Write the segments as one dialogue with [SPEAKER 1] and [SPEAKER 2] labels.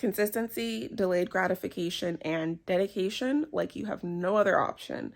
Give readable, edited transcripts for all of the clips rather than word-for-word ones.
[SPEAKER 1] Consistency, delayed gratification, and dedication like you have no other option.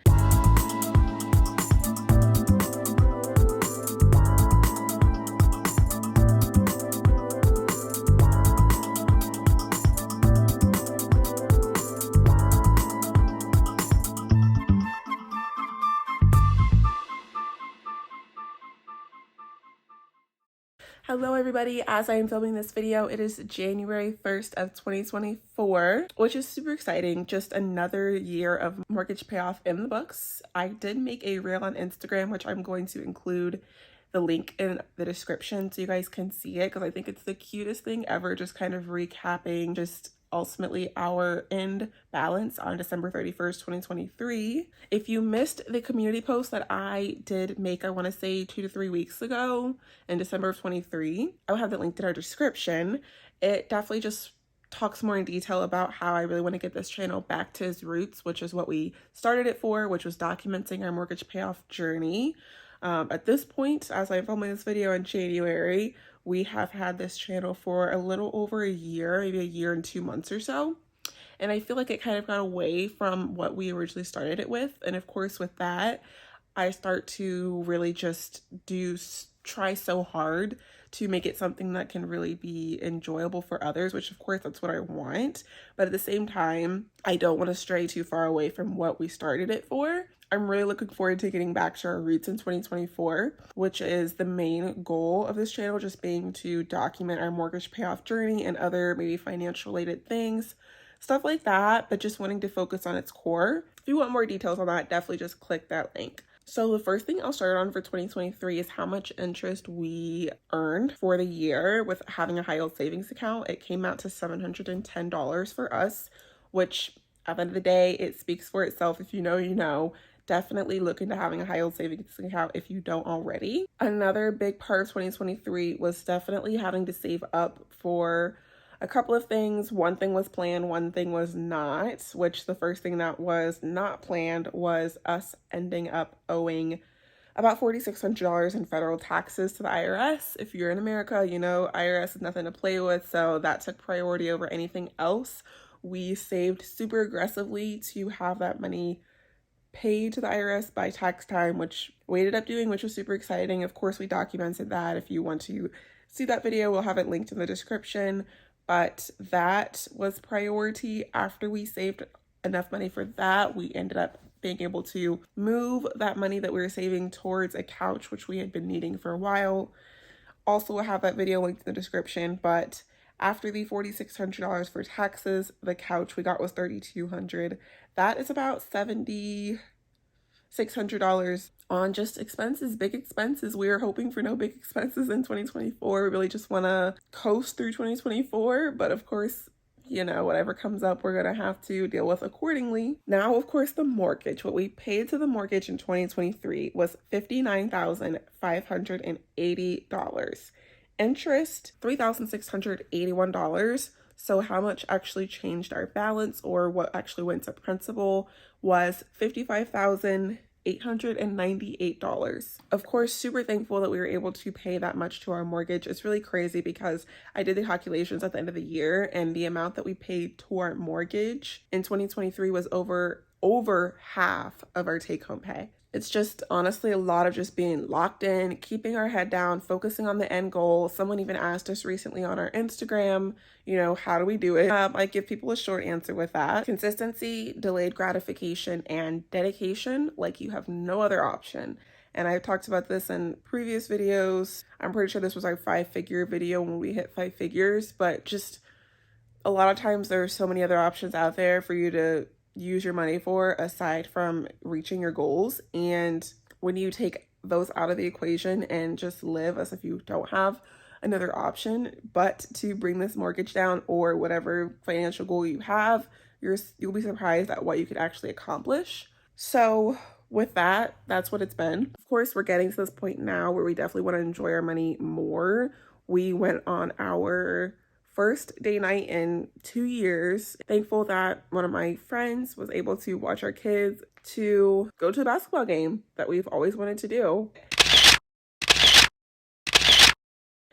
[SPEAKER 1] Hello everybody, as I am filming this video, it is January 1st of 2024, which is super exciting. Just another year of mortgage payoff in the books. I did make a reel on Instagram, which I'm going to include the link in the description so you guys can see it, because I think it's the cutest thing ever, just kind of recapping just ultimately our end balance on December 31st, 2023. If you missed the community post that I did make, I want to say 2 to 3 weeks ago in December of 23, I'll have it linked in our description. It definitely just talks more in detail about how I really want to get this channel back to its roots, which is what we started it for, which was documenting our mortgage payoff journey. At this point, as I'm filming this video in January, we have had this channel for a little over a year, maybe a year and 2 months or so. And I feel like it kind of got away from what we originally started it with. And of course, with that, I start to really just try so hard to make it something that can really be enjoyable for others, which of course that's what I want. But at the same time, I don't want to stray too far away from what we started it for. I'm really looking forward to getting back to our roots in 2024, which is the main goal of this channel, just being to document our mortgage payoff journey and other maybe financial related things, stuff like that, but just wanting to focus on its core. If you want more details on that, definitely just click that link. So the first thing I'll start on for 2023 is how much interest we earned for the year with having a high yield savings account. It came out to $710 for us, which at the end of the day, it speaks for itself. If you know, you know. Definitely look into having a high yield savings account if you don't already. Another big part of 2023 was definitely having to save up for a couple of things. One thing was planned, one thing was not, which the first thing that was not planned was us ending up owing about $4,600 in federal taxes to the IRS. If you're in America, you know IRS is nothing to play with, so that took priority over anything else. We saved super aggressively to have that money paid to the IRS by tax time, which we ended up doing, which was super exciting. Of course, we documented that. If you want to see that video, we'll have it linked in the description. But that was priority. After we saved enough money for that, we ended up being able to move that money that we were saving towards a couch, which we had been needing for a while. Also, we'll have that video linked in the description. But after the $4,600 for taxes, the couch we got was $3,200. That is about $7,600 on just expenses, big expenses. We are hoping for no big expenses in 2024. We really just want to coast through 2024. But of course, you know, whatever comes up, we're going to have to deal with accordingly. Now, of course, the mortgage. What we paid to the mortgage in 2023 was $59,580. Interest, $3,681. So how much actually changed our balance, or what actually went to principal, was $55,898. Of course, super thankful that we were able to pay that much to our mortgage. It's really crazy because I did the calculations at the end of the year, and the amount that we paid to our mortgage in 2023 was over half of our take-home pay. It's just honestly a lot of just being locked in, keeping our head down, focusing on the end goal. Someone even asked us recently on our Instagram, you know, how do we do it? I give people a short answer with that. Consistency, delayed gratification, and dedication like you have no other option. And I've talked about this in previous videos. I'm pretty sure this was our 5-figure video when we hit 5 figures, but just a lot of times there are so many other options out there for you to use your money for aside from reaching your goals. And when you take those out of the equation and just live as if you don't have another option but to bring this mortgage down or whatever financial goal you have, you'll be surprised at what you could actually accomplish. So with that, that's what it's been. Of course, we're getting to this point now where we definitely want to enjoy our money more. We went on our first day night in 2 years. Thankful that one of my friends was able to watch our kids to go to a basketball game that we've always wanted to do.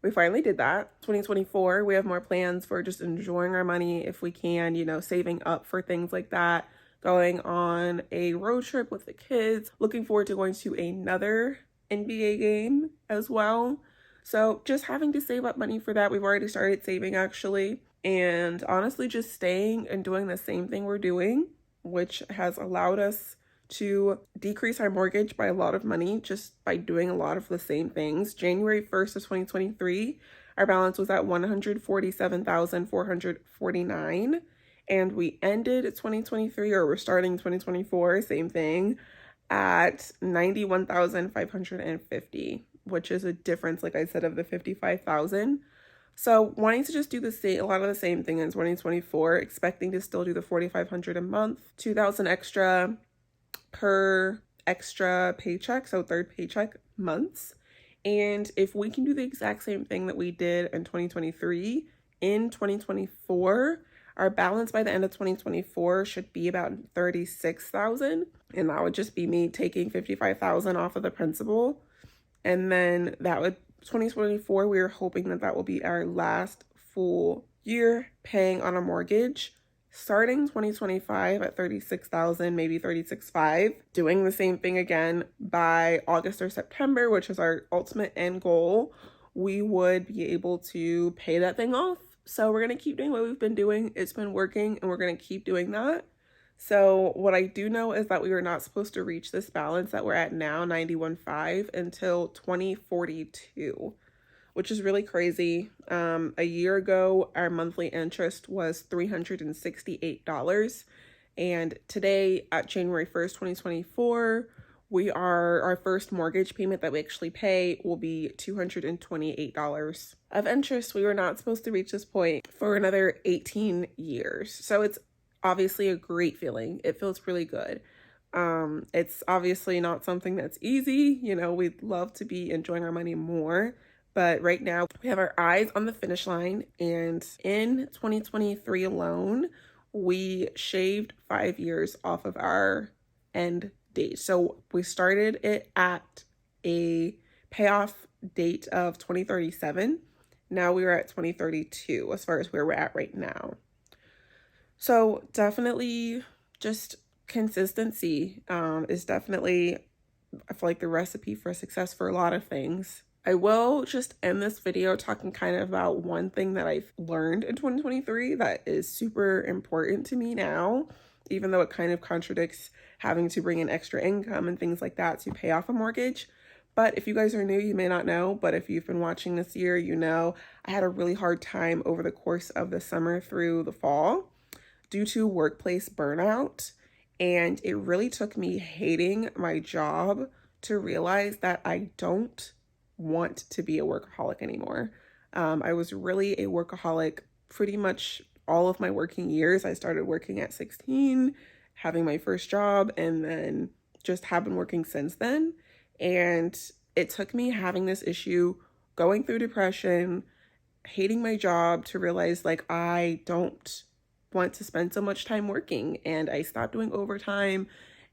[SPEAKER 1] We finally did that. 2024, we have more plans for just enjoying our money if we can, you know, saving up for things like that, going on a road trip with the kids, looking forward to going to another NBA game as well. So just having to save up money for that. We've already started saving actually. And honestly, just staying and doing the same thing we're doing, which has allowed us to decrease our mortgage by a lot of money just by doing a lot of the same things. January 1st of 2023, our balance was at $147,449, and we ended 2023, or we're starting 2024, same thing, at $91,550, which is a difference, like I said, of the $55,000. So wanting to just do a lot of the same thing in 2024, expecting to still do the $4,500 a month, $2,000 extra per extra paycheck, so third paycheck months. And if we can do the exact same thing that we did in 2023 in 2024, our balance by the end of 2024 should be about $36,000, and that would just be me taking $55,000 off of the principal. And then that would 2024, we are hoping that that will be our last full year paying on a mortgage. Starting 2025 at $36,000, maybe $36,500, doing the same thing again by August or September, which is our ultimate end goal, we would be able to pay that thing off. So we're going to keep doing what we've been doing. It's been working, and we're going to keep doing that. So what I do know is that we are not supposed to reach this balance that we're at now, 91.5, until 2042. Which is really crazy. A year ago, our monthly interest was $368. And today, at January 1st, 2024, our first mortgage payment that we actually pay will be $228 of interest. We were not supposed to reach this point for another 18 years. So it's obviously a great feeling. It feels really good. It's obviously not something that's easy. You know, we'd love to be enjoying our money more. But right now, we have our eyes on the finish line. And in 2023 alone, we shaved 5 years off of our end date. So we started it at a payoff date of 2037. Now we are at 2032 as far as where we're at right now. So definitely just consistency is definitely, I feel like, the recipe for success for a lot of things. I will just end this video talking kind of about one thing that I've learned in 2023 that is super important to me now, even though it kind of contradicts having to bring in extra income and things like that to pay off a mortgage. But if you guys are new, you may not know, but if you've been watching this year, you know I had a really hard time over the course of the summer through the fall due to workplace burnout. And it really took me hating my job to realize that I don't want to be a workaholic anymore. I was really a workaholic pretty much all of my working years. I started working at 16, having my first job, and then just have been working since then. And it took me having this issue, going through depression, hating my job, to realize like I don't want to spend so much time working. And I stopped doing overtime,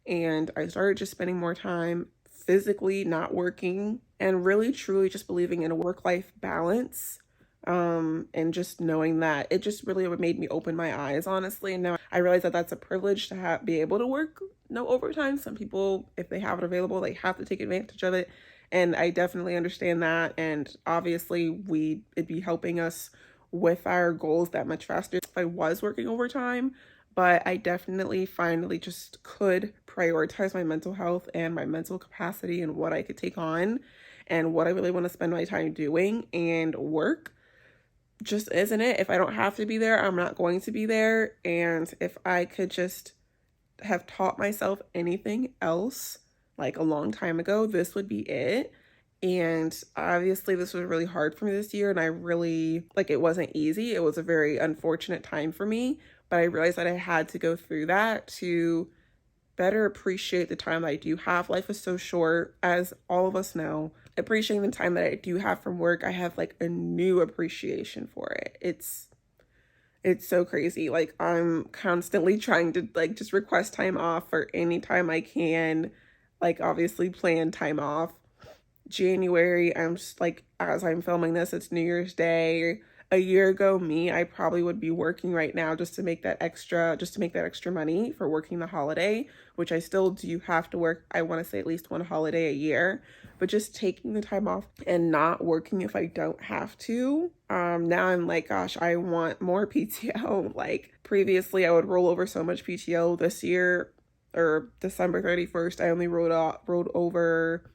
[SPEAKER 1] and I started just spending more time physically not working, and really truly just believing in a work-life balance, and just knowing that it just really made me open my eyes, honestly. And now I realize that that's a privilege to be able to work no overtime. Some people, if they have it available, they have to take advantage of it, and I definitely understand that. And obviously it'd be helping us with our goals that much faster if I was working overtime. But I definitely finally just could prioritize my mental health and my mental capacity and what I could take on and what I really want to spend my time doing. And work just isn't it. If I don't have to be there, I'm not going to be there. And if I could just have taught myself anything else like a long time ago, this would be it. And obviously this was really hard for me this year, and I really, like, it wasn't easy. It was a very unfortunate time for me, but I realized that I had to go through that to better appreciate the time that I do have. Life is so short, as all of us know. Appreciating the time that I do have from work, I have like a new appreciation for it. It's so crazy. Like, I'm constantly trying to like just request time off for any time I can, like obviously plan time off, January. I'm just like, as I'm filming this, it's New Year's Day. A year ago, me, I probably would be working right now just to make that extra money for working the holiday, which I still do have to work. I want to say at least one holiday a year, but just taking the time off and not working if I don't have to. Now I'm like, gosh, I want more PTO. Like previously, I would roll over so much PTO. This year, or December 31st, I only rolled over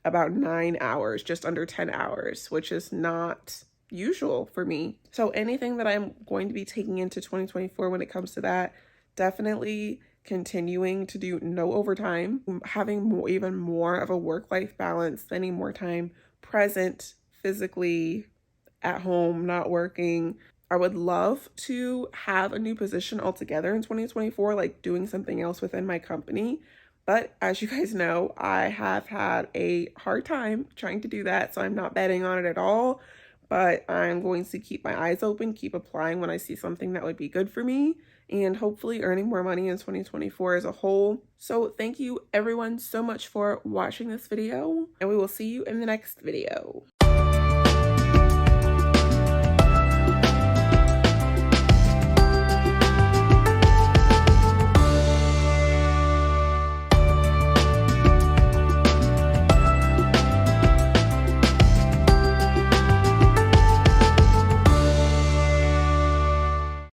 [SPEAKER 1] about 9 hours, just under 10 hours, which is not usual for me. So anything that I'm going to be taking into 2024 when it comes to that, definitely continuing to do no overtime, having even more of a work-life balance, spending more time present physically at home, not working. I would love to have a new position altogether in 2024, like doing something else within my company. But as you guys know, I have had a hard time trying to do that, so I'm not betting on it at all. But I'm going to keep my eyes open, keep applying when I see something that would be good for me, and hopefully earning more money in 2024 as a whole. So thank you everyone so much for watching this video, and we will see you in the next video.